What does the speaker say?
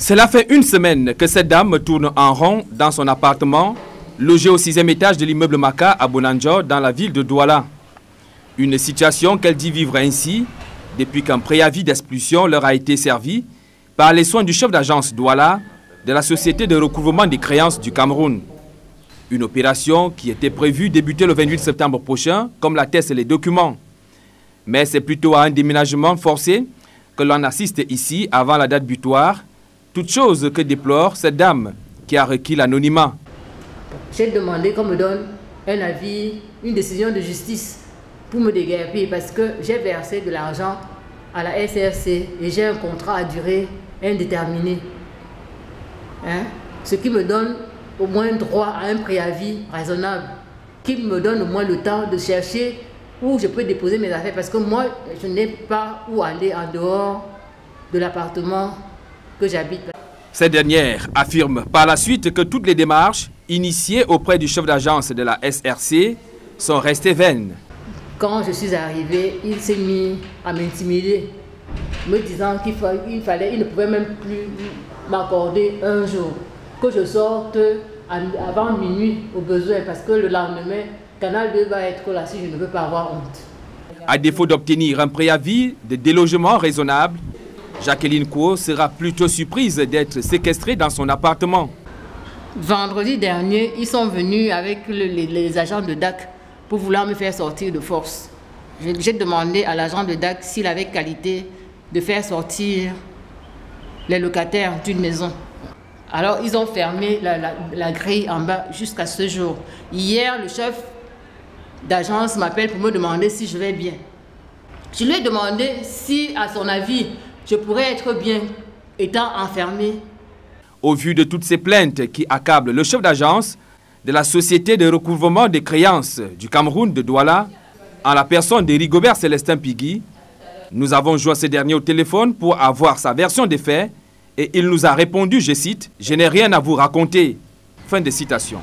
Cela fait une semaine que cette dame tourne en rond dans son appartement, logé au 6e étage de l'immeuble Maka à Bonanjo, dans la ville de Douala. Une situation qu'elle dit vivre ainsi depuis qu'un préavis d'expulsion leur a été servi par les soins du chef d'agence Douala de la Société de recouvrement des créances du Cameroun. Une opération qui était prévue débuter le 28 septembre prochain, comme l'attestent les documents. Mais c'est plutôt à un déménagement forcé que l'on assiste ici avant la date butoir, toute chose que déplore cette dame qui a requis l'anonymat. J'ai demandé qu'on me donne un avis, une décision de justice pour me déguerpir parce que j'ai versé de l'argent à la SRC et j'ai un contrat à durée indéterminée. Ce qui me donne au moins droit à un préavis raisonnable, qui me donne au moins le temps de chercher où je peux déposer mes affaires parce que moi, je n'ai pas où aller en dehors de l'appartement que j'habite. Cette dernière affirme par la suite que toutes les démarches initiées auprès du chef d'agence de la SRC sont restées vaines. Quand je suis arrivée, il s'est mis à m'intimider, me disant qu'il ne pouvait même plus m'accorder un jour, que je sorte avant minuit au besoin parce que le lendemain, Canal 2 va être là si je ne veux pas avoir honte. À défaut d'obtenir un préavis de délogement raisonnable, Jacqueline Kouo sera plutôt surprise d'être séquestrée dans son appartement. Vendredi dernier, ils sont venus avec les agents de DAC pour vouloir me faire sortir de force. J'ai demandé à l'agent de DAC s'il avait qualité de faire sortir les locataires d'une maison. Alors, ils ont fermé la grille en bas jusqu'à ce jour. Hier, le chef d'agence m'appelle pour me demander si je vais bien. Je lui ai demandé si, à son avis, je pourrais être bien étant enfermé. Au vu de toutes ces plaintes qui accablent le chef d'agence de la Société de recouvrement des créances du Cameroun de Douala, en la personne de Rigobert Célestin Pigui, nous avons joint ce dernier au téléphone pour avoir sa version des faits et il nous a répondu, je cite, « Je n'ai rien à vous raconter ». Fin de citation.